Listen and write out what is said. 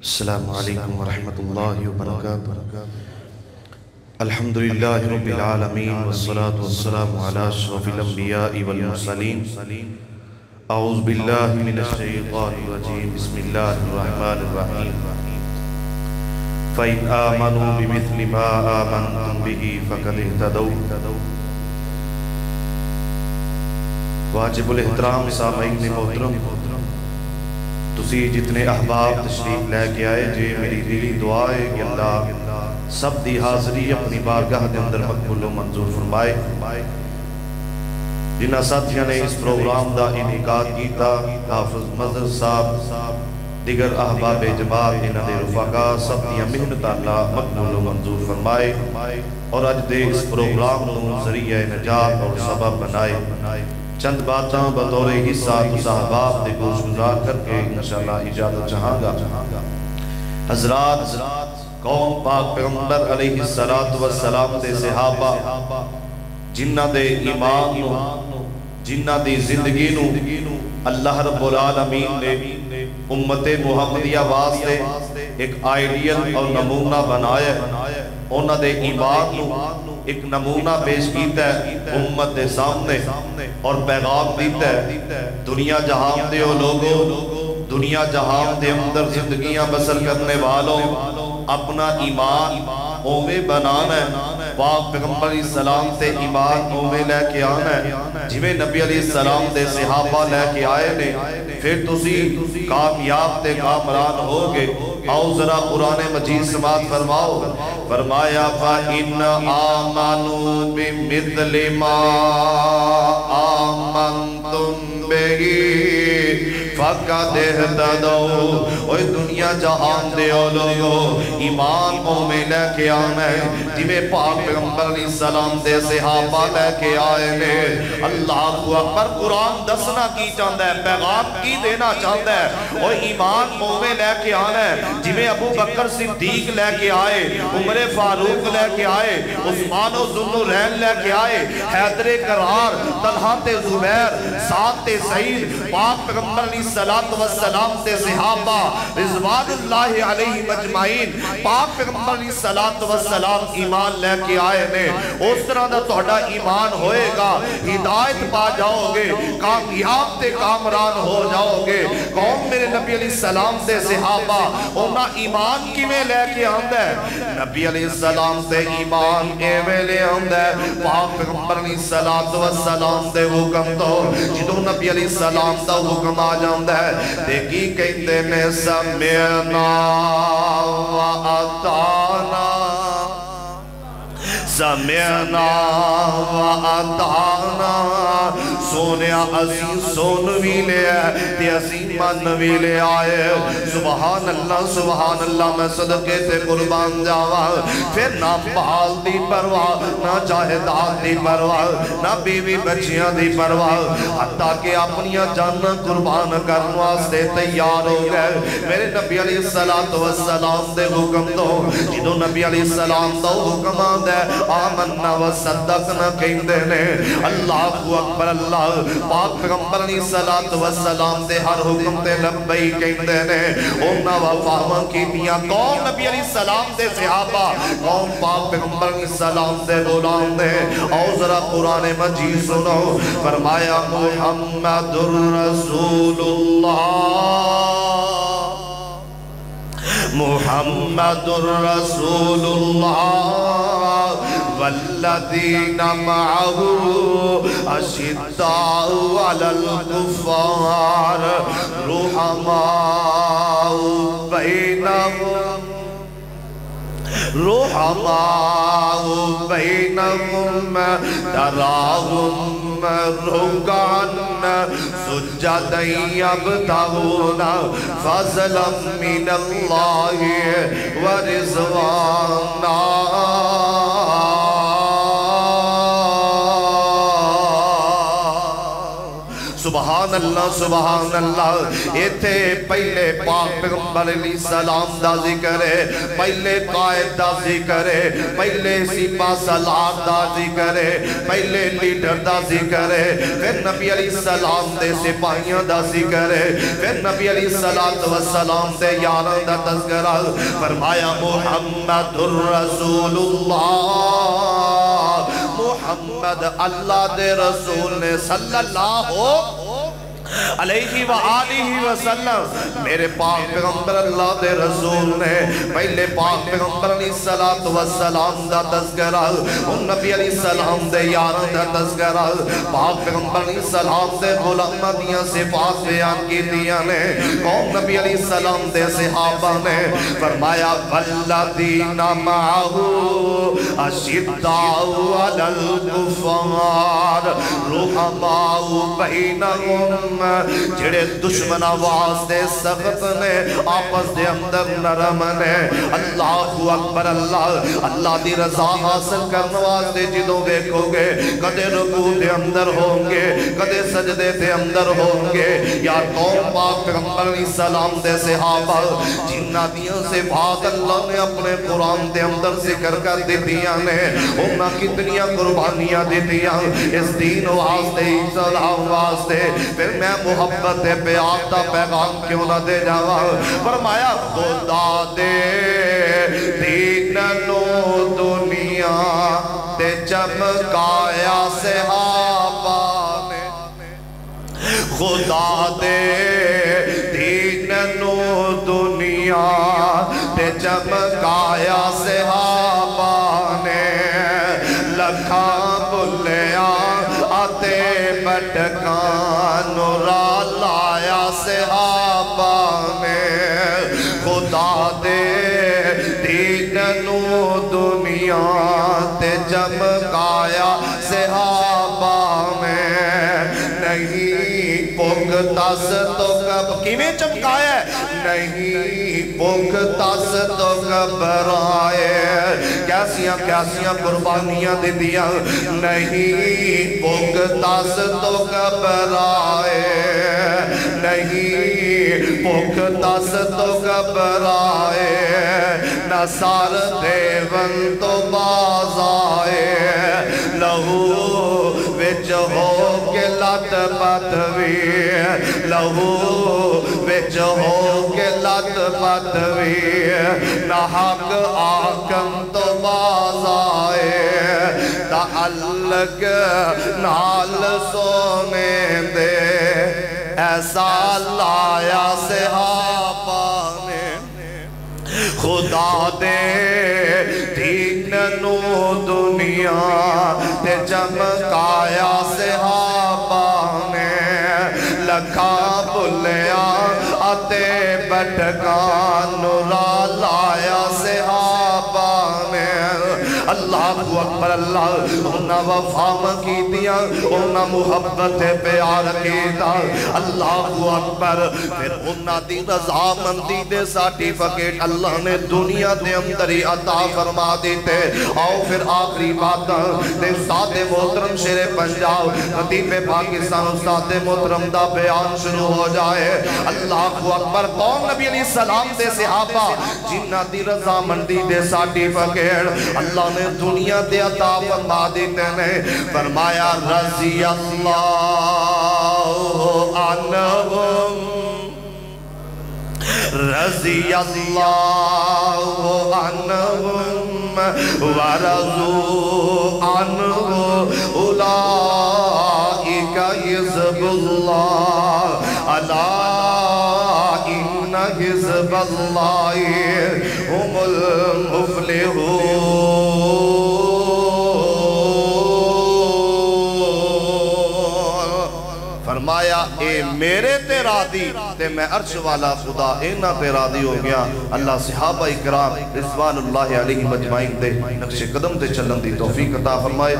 السلام علیکم ورحمۃ اللہ وبرکاتہ۔ الحمدللہ رب العالمین والصلاة والسلام علی اشرف الانبیاء والمرسلین۔ اعوذ باللہ من الشیطان الرجیم، بسم اللہ الرحمن الرحیم۔ فَإِنْ آمَنُوا بِمِثْلِ مَا آمَنْتُمْ بِهِ فَقَدِ اهْتَدَوْا۔ واجب الاحترام سامعین محترم، تسی جتنے احباب تشریف لے کے آئے جے، میری دلی دعا ہے کہ اللہ سب دی حاضری اپنی بارگاہ دے اندر مقبول و منظور فرمائے۔ جنہ ساتھیاں نے اس پروگرام دا انعقاد کیتا، حافظ مظہر صاحب، دیگر احباب جماعت، انہاں دے رفقا، سب دیاں محنت اللہ مقبول و منظور فرمائے اور اج دے اس پروگرام نوں ذریعہ نجات اور سبب بنائے۔ چند باتاں بطور حصہ تو احباب دے گوش گزار کر کے انشاءاللہ اجازت چاہاں گا۔ حضرات، قوم پاک پیغمبر علیہ السلام دے صحابہ جنہ دے ایمان نو، جنہ دی زندگی نو اللہ رب العالمین نے امت محمدیہ واسطے ایک آئیڈیل اور نمونہ بنایا ہے، انہاں دے ایمان نو ایک نمونہ پیش کیتا ہے امت دے سامنے اور پیغام دیتا ہے، دنیا جہان دے او لوگوں، دنیا جہان دے اندر زندگیاں بسر کرنے والوں، اپنا ایمان اوے بنانا ہے، پاک پیغمبر علیہ السلام تے ایمان اوے لے کے آنا ہے جویں نبی علیہ السلام دے صحابہ لے کے آئے نے، پھر تسی کامیاب تے کامران ہوگے۔ آؤ ذرا قرآن مجید سماعت فرماؤ۔ فرمایا فَإِنْ آمَنُوا بِمِثْلِ مَا آمَنْتُمْ بِهِ فَقَدْ اهْتَدَوْا۔ اوہ دنیا جہان دے او لوگو، ایمان میں لے کے آنا ہے جویں پاک پیغمبر علیہ السلام دے صحابہ لے کے آئے نے۔ اللہ اکبر، قرآن دسنا کی چاہتا ہے، پیغام کی دینا چاہتا ہے۔ اوہ ایمان میں لے کے آنا ہے جویں ابو بکر صدیق لے کے آئے، عمر فاروق لے کے آئے، عثمان و ذوالنورین لے کے آئے، حیدر کرار، طلحہ تے زبیر، سعد تے سعید، پاک پیغمبر علیہ السلام تے صحابہ رضوان اللہ علیہ مجمعین، پاک پیغمبر علیہ السلام ایمان لے کے آئے نے۔ اس طرح دا توڑا ایمان ہوئے گا، ہدایت پا جاؤ گے، کامیاب تے کامران ہو جاؤ گے۔ قوم میرے نبی علیہ السلام تے صحابہ انہا ایمان کی میں لے کے آندہ ہے، نبی علیہ السلام تے ایمان کے میں لے آندہ ہے۔ پاک پیغمبر علیہ السلام تے حکم تو جدو نبی علیہ السلام دا حکم آ جاندہ ہے، دیکھی کہتے نے سمعنا و اطعنا، سمعنا و اطعنا، سونیا عزیز سون بھی لے آئے تے عزیز من بھی لے آئے۔ سبحان اللہ، میں صدقے سے قربان جاوا۔ پھر نہ بال دی پرواہ، نہ جاہدات دی پرواہ، نہ بیوی بچیاں دی پرواہ، حتیٰ کہ اپنیاں جاناں قربان کرنے واسطے تیار ہو گئے۔ میرے نبی علیہ السلام دے حکم دو، جدو نبی علیہ السلام دا حکم آدھے آمنا و صدقنا کہندے نے۔ اللہ اکبر، اللہ پاک پیغمبر علیہ السلام دے ہر حکم تے لبئی کہندے نے۔ انہاں وفاواں کیتیاں قوم نبی علیہ السلام دے صحابہ، قوم پاک پیغمبر علیہ السلام دے غلام دے۔ اور ذرا قرآن مجید سنو۔ فرمایا محمد الرسول اللہ، محمد الرسول اللہ والذین معه اشداء علی الکفار رحماء بینہم، رحماء بینہم تراہم رکعا سجدا یبتغون فضلا من اللہ ورضوانا۔ سبحان اللہ سبحان اللہ. ایتھے پہلے پاک پیغمبر علیہ السلام دا ذکر ہے, پہلے قائد دا ذکر ہے, پہلے سپاہ سالار دا ذکر ہے, پہلے لیڈر دا ذکر ہے, پھر نبی علیہ السلام دے سپاہیاں دا ذکر ہے, پھر نبی علیہ السلام دے یاران دا تذکرہ. فرمایا محمد الرسول اللہ, محمد اللہ دے رسول نے صلی اللہ علیہ وآلہ وسلم, میرے پاک پیغمبر اللہ دے رسول نے پہلے پاک پیغمبر علیہ السلام دا تذکرہ, ان نبی علیہ السلام دے یاران دا تذکرہ, پاک پیغمبر علیہ السلام دے غلامہ دیاں صفات بیان کی دیاں نے, کون نبی علیہ السلام دے صحابہ نے. فرمایا والذین معہو اشداء علی الکفار رحماء بینہم, جڑے دشمن واسطے سخت نے آپس دے اندر نرم نے. اللہ اکبر اللہ, اللہ دی رضا حاصل کرنے واسطے جدوں دیکھو گے کدے رکوع دے اندر ہوں گے, کدے سجدے دے اندر ہوں گے. یا قوم پاک پیغمبر علیہ السلام دے صحابہ جنہ دیاں صفات اللہ نے اپنے قرآن دے اندر ذکر کر دیتیاں نے, انہاں کتنیاں قربانیاں دیتیاں اس دین واسطے, اسلام واسطے. پھر میں محبت پیار دا پیغام کیوں نہ دے جاواں. فرمایا خدا دے دین نو دنیا تے چمکایا صحابہ نے, خدا دے دین نو دنیا تے چمکایا صحابہ نے. لکھاں بھلیا آتے بٹکان نورا لایا صحابہ نے, خدا دے دین نو دنیا تے چمکایا صحابہ میں. نہیں پگتا ستو کب کیویں چمکایا ہے, نہیں پگتا ستو گھبرائے, کیسیاں کیسیاں قربانیاں دے دیا. نہیں پگتا ستو گھبرائے, نہیں پگتا ستو گھبرائے, نصار دیون تو باز آئے. لہو وچ ہو کے لت پتوی, لہو وچ ہو کے لت پتوی, نہ حق آکم تو باز آئے. تعلق نال سونے دے ایسا لایا صحابہ نے, خدا دے دین نو دنیا تے چمکایا صحابہ نے. لکھاں بھلیا آتے بٹکان نورا لایا صحابہ نے. اللہ اکبر اللہ, انہاں وفا کی دیا, انہاں محبت پیار کیتا. اللہ اکبر, پھر انہاں دی رضا مندی دے سرٹیفکیٹ اللہ نے دنیا دے اندر ہی عطا فرما دیتے. آؤ پھر آخری بات تے استاد محترم شیر پنجاب خطیب پاکستان استاد محترم دا بیان شروع ہو جائے. اللہ اکبر, کون نبی علیہ السلام دے صحابہ جنہ دی رضا مندی دے سرٹیفکیٹ اللہ نے دنیا دے عطا فرما دیتے نے. فرمایا رضی اللہ عنہم, رضی اللہ عنہم ورضوا عنہ اولئک حزب اللہ, الا ان حزب اللہ هم المفلحون. فرمایا اے میرے تے راضی تے میں عرش والا خدا اینا تے راضی ہو گیا. اللہ صحابہ اکرام رضوان اللہ علیہ مجمعین دے نقش قدم تے چلن دی توفیق عطا فرمائے.